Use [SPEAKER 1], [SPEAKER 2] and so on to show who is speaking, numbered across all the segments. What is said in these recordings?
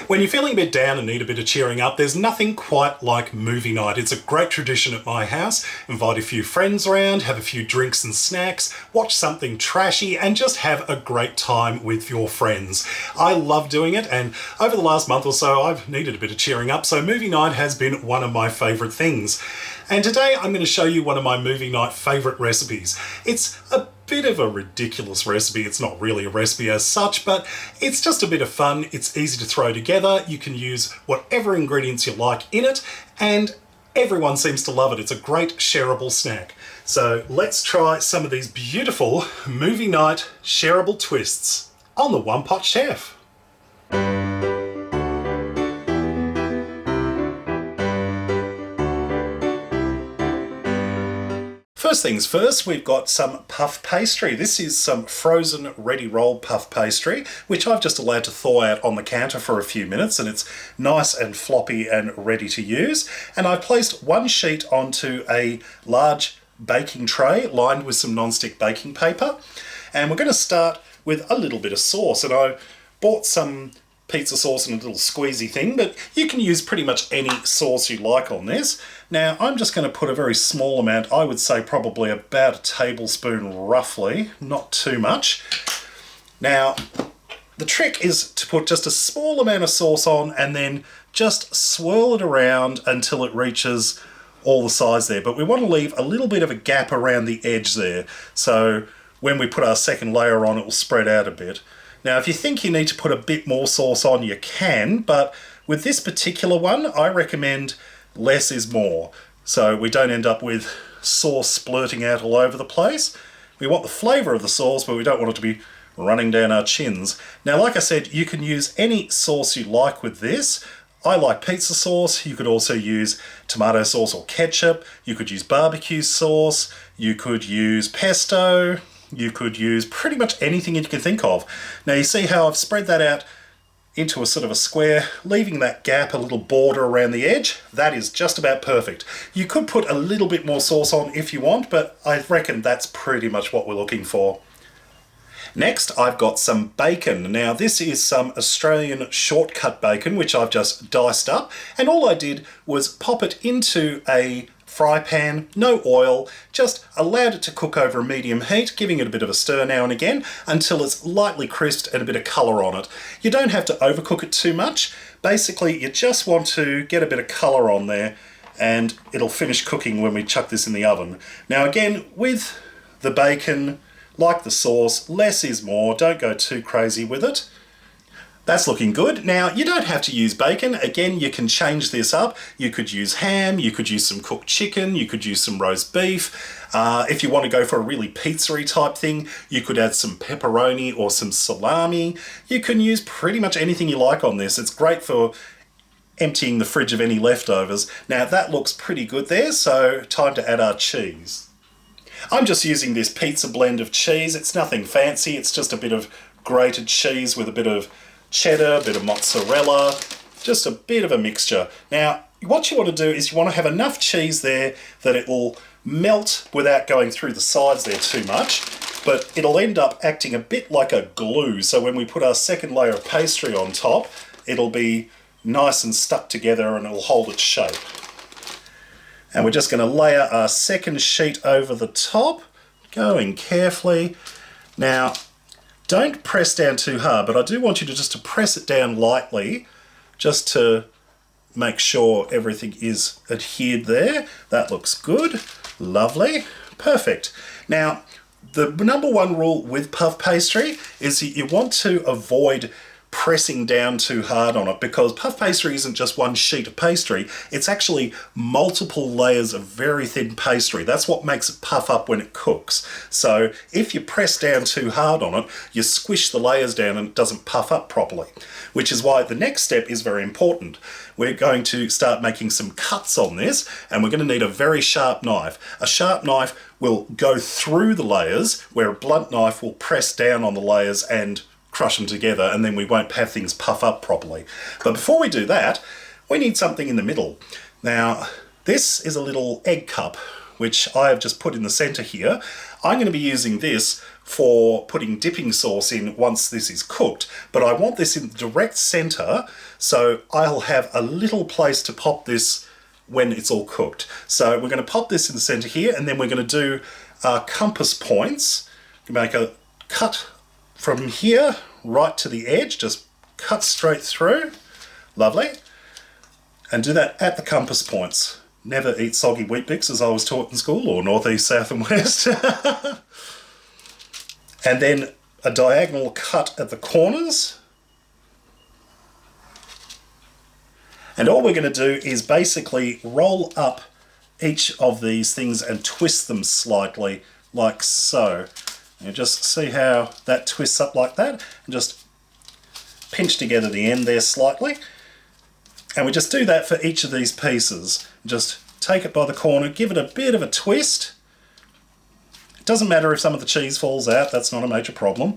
[SPEAKER 1] When you're feeling a bit down and need a bit of cheering up, there's nothing quite like movie night. It's a great tradition at my house. Invite a few friends around, have a few drinks and snacks, watch something trashy, and just have a great time with your friends. I love doing it, and over the last month or so, I've needed a bit of cheering up, so movie night has been one of my favourite things. And today I'm going to show you one of my movie night favourite recipes. It's a bit of a ridiculous recipe. It's not really a recipe as such, but it's just a bit of fun. It's easy to throw together. You can use whatever ingredients you like in it, and everyone seems to love it. It's a great shareable snack. So let's try some of these beautiful movie night shareable twists on the One Pot Chef. First things first, we've got some puff pastry. This is some frozen ready rolled puff pastry, which I've just allowed to thaw out on the counter for a few minutes, and it's nice and floppy and ready to use. And I placed one sheet onto a large baking tray lined with some non-stick baking paper. And we're going to start with a little bit of sauce. And I bought some pizza sauce in a little squeezy thing, but you can use pretty much any sauce you like on this. Now I'm just going to put a very small amount, I would say probably about a tablespoon roughly, not too much. Now the trick is to put just a small amount of sauce on and then just swirl it around until it reaches all the sides there, but we want to leave a little bit of a gap around the edge there, so when we put our second layer on it will spread out a bit. Now, if you think you need to put a bit more sauce on, you can, but with this particular one, I recommend less is more. So we don't end up with sauce splurting out all over the place. We want the flavour of the sauce, but we don't want it to be running down our chins. Now, like I said, you can use any sauce you like with this. I like pizza sauce. You could also use tomato sauce or ketchup. You could use barbecue sauce. You could use pesto. You could use pretty much anything you can think of. Now you see how I've spread that out into a sort of a square, leaving that gap, a little border around the edge. That is just about perfect. You could put a little bit more sauce on if you want, but I reckon that's pretty much what we're looking for. Next, I've got some bacon. Now this is some Australian shortcut bacon, which I've just diced up, and all I did was pop it into a fry pan, no oil, just allowed it to cook over a medium heat, giving it a bit of a stir now and again until it's lightly crisped and a bit of colour on it. You don't have to overcook it too much. Basically, you just want to get a bit of colour on there and it'll finish cooking when we chuck this in the oven. Now again, with the bacon, like the sauce, less is more. Don't go too crazy with it. That's looking good. Now, you don't have to use bacon. Again, you can change this up. You could use ham, you could use some cooked chicken, you could use some roast beef. If you want to go for a really pizza-y type thing, you could add some pepperoni or some salami. You can use pretty much anything you like on this. It's great for emptying the fridge of any leftovers. Now, that looks pretty good there, so time to add our cheese. I'm just using this pizza blend of cheese. It's nothing fancy. It's just a bit of grated cheese with a bit of cheddar, a bit of mozzarella, just a bit of a mixture. Now, what you want to do is you want to have enough cheese there that it will melt without going through the sides there too much, but it'll end up acting a bit like a glue. So when we put our second layer of pastry on top, it'll be nice and stuck together and it'll hold its shape. And we're just going to layer our second sheet over the top, going carefully. Now, don't press down too hard, but I do want you to just to press it down lightly, just to make sure everything is adhered there. That looks good. Lovely. Perfect. Now, the number one rule with puff pastry is that you want to avoid pressing down too hard on it, because puff pastry isn't just one sheet of pastry, it's actually multiple layers of very thin pastry. That's what makes it puff up when it cooks. So if you press down too hard on it, you squish the layers down and it doesn't puff up properly, which is why the next step is very important. We're going to start making some cuts on this, and we're going to need a very sharp knife. A sharp knife will go through the layers, where a blunt knife will press down on the layers and crush them together, and then we won't have things puff up properly. But before we do that, we need something in the middle. Now, this is a little egg cup, which I have just put in the center here. I'm going to be using this for putting dipping sauce in once this is cooked, but I want this in the direct center, so I'll have a little place to pop this when it's all cooked. So we're going to pop this in the center here, and then we're going to do compass points. Make a cut from here right to the edge, just cut straight through. Lovely. And do that at the compass points. Never eat soggy Weet-Bix, as I was taught in school, or north, east, south and west. And then a diagonal cut at the corners. And all we're going to do is basically roll up each of these things and twist them slightly, like so. You just see how that twists up like that, and just pinch together the end there slightly. And we just do that for each of these pieces. Just take it by the corner, give it a bit of a twist. It doesn't matter if some of the cheese falls out, that's not a major problem.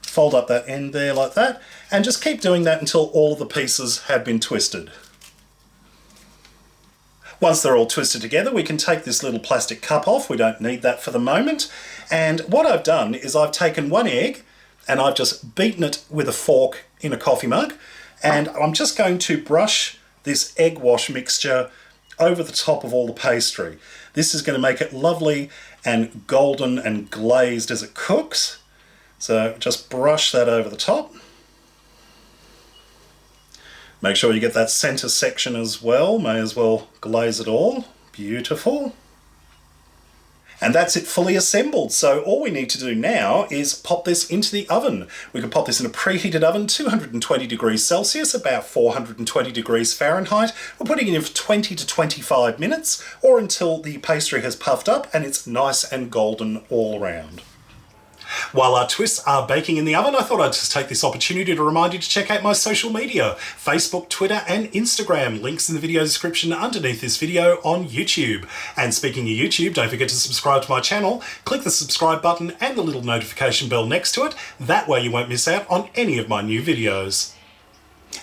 [SPEAKER 1] Fold up that end there like that, and just keep doing that until all of the pieces have been twisted. Once they're all twisted together, we can take this little plastic cup off. We don't need that for the moment. And what I've done is I've taken one egg and I've just beaten it with a fork in a coffee mug, and I'm just going to brush this egg wash mixture over the top of all the pastry. This is going to make it lovely and golden and glazed as it cooks. So just brush that over the top. Make sure you get that center section as well. May as well glaze it all. Beautiful. And that's it fully assembled. So all we need to do now is pop this into the oven. We can pop this in a preheated oven, 220 degrees Celsius, about 420 degrees Fahrenheit. We're putting it in for 20 to 25 minutes, or until the pastry has puffed up and it's nice and golden all around. While our twists are baking in the oven, I thought I'd just take this opportunity to remind you to check out my social media, Facebook, Twitter and Instagram. Links in the video description underneath this video on YouTube. And speaking of YouTube, don't forget to subscribe to my channel. Click the subscribe button and the little notification bell next to it. That way you won't miss out on any of my new videos.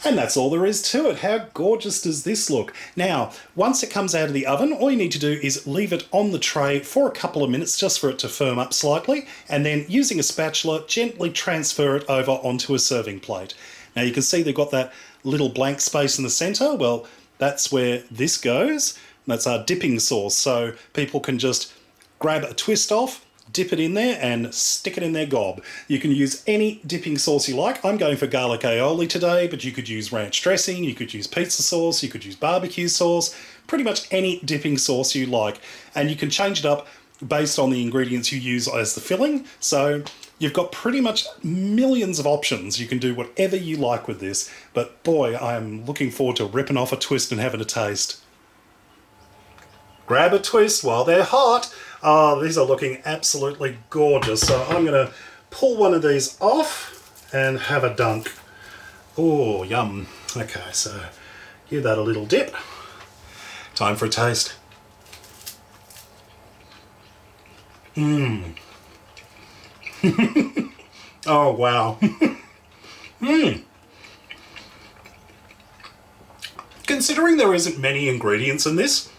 [SPEAKER 1] And that's all there is to it. How gorgeous does this look? Now, once it comes out of the oven, all you need to do is leave it on the tray for a couple of minutes just for it to firm up slightly, and then using a spatula, gently transfer it over onto a serving plate. Now you can see they've got that little blank space in the center. Well, that's where this goes. That's our dipping sauce. So people can just grab a twist off, dip it in there and stick it in their gob. You can use any dipping sauce you like. I'm going for garlic aioli today, but you could use ranch dressing, you could use pizza sauce, you could use barbecue sauce, pretty much any dipping sauce you like. And you can change it up based on the ingredients you use as the filling. So you've got pretty much millions of options. You can do whatever you like with this, but boy, I'm looking forward to ripping off a twist and having a taste. Grab a twist while they're hot. Oh, these are looking absolutely gorgeous. So I'm going to pull one of these off and have a dunk. Oh, yum. Okay, so give that a little dip. Time for a taste. Mmm. Oh, wow. Mmm. Considering there isn't many ingredients in this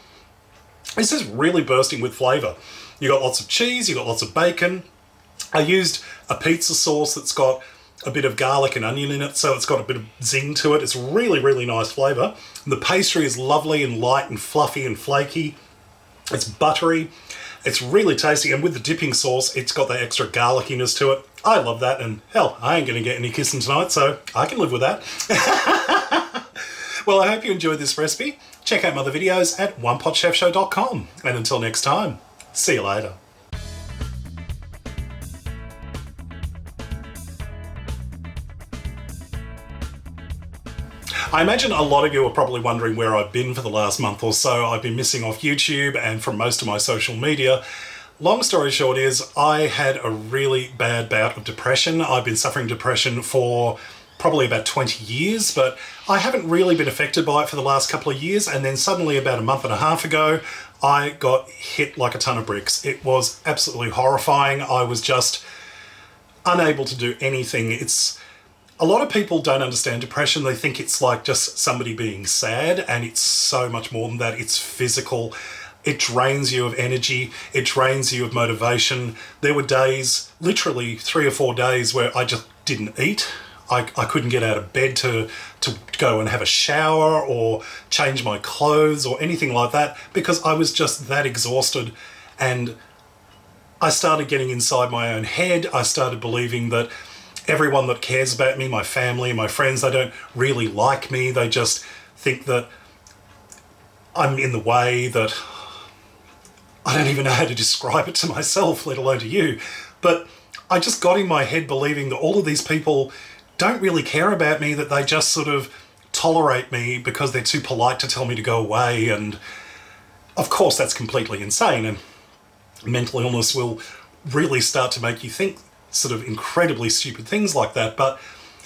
[SPEAKER 1] is really bursting with flavour. You got lots of cheese, you got lots of bacon. I used a pizza sauce that's got a bit of garlic and onion in it, so it's got a bit of zing to it. It's really, really nice flavour. The pastry is lovely and light and fluffy and flaky. It's buttery. It's really tasty, and with the dipping sauce, it's got that extra garlickiness to it. I love that, and hell, I ain't going to get any kissing tonight, so I can live with that. Well, I hope you enjoyed this recipe. Check out my other videos at OnePotChefShow.com. And until next time, see you later. I imagine a lot of you are probably wondering where I've been for the last month or so. I've been missing off YouTube and from most of my social media. Long story short is I had a really bad bout of depression. I've been suffering depression for probably about 20 years, but I haven't really been affected by it for the last couple of years, and then suddenly about a month and a half ago I got hit like a ton of bricks. It was absolutely horrifying. I was just unable to do anything. A lot of people don't understand depression. They think it's like just somebody being sad, and it's so much more than that. It's physical. it drains you of energy, it drains you of motivation. There were days, literally 3 or 4 days, where I just didn't eat. I couldn't get out of bed to go and have a shower or change my clothes or anything like that, because I was just that exhausted. And I started getting inside my own head. I started believing that everyone that cares about me, my family, my friends, they don't really like me. They just think that I'm in the way, that I don't even know how to describe it to myself, let alone to you. But I just got in my head believing that all of these people don't really care about me, that they just sort of tolerate me because they're too polite to tell me to go away. And of course that's completely insane, and mental illness will really start to make you think sort of incredibly stupid things like that. But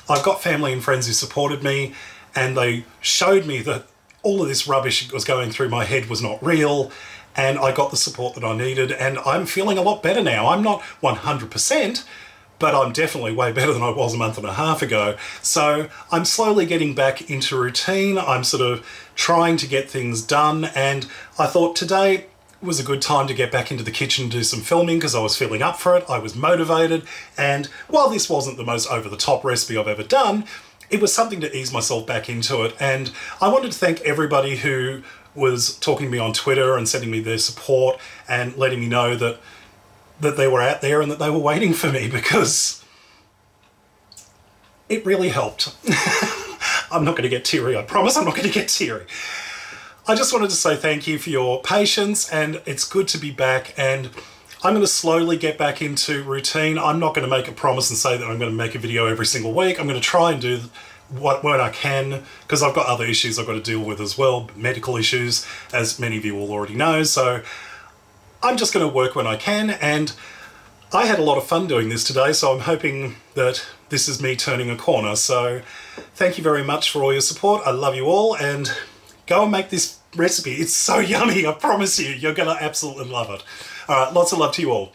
[SPEAKER 1] I've got family and friends who supported me, and they showed me that all of this rubbish that was going through my head was not real, and I got the support that I needed, and I'm feeling a lot better now. I'm not 100%, but I'm definitely way better than I was a month and a half ago. So I'm slowly getting back into routine. I'm sort of trying to get things done, and I thought today was a good time to get back into the kitchen and do some filming because I was feeling up for it. I was motivated, and while this wasn't the most over-the-top recipe I've ever done, it was something to ease myself back into it. And I wanted to thank everybody who was talking to me on Twitter and sending me their support and letting me know that they were out there and that they were waiting for me, because it really helped. I'm not going to get teary, I promise I'm not going to get teary. I just wanted to say thank you for your patience, and it's good to be back, and I'm going to slowly get back into routine. I'm not going to make a promise and say that I'm going to make a video every single week. I'm going to try and do when I can, because I've got other issues I've got to deal with as well, medical issues, as many of you will already know. So I'm just going to work when I can, and I had a lot of fun doing this today, so I'm hoping that this is me turning a corner. So thank you very much for all your support. I love you all, and go and make this recipe. It's so yummy, I promise you. You're going to absolutely love it. All right, lots of love to you all.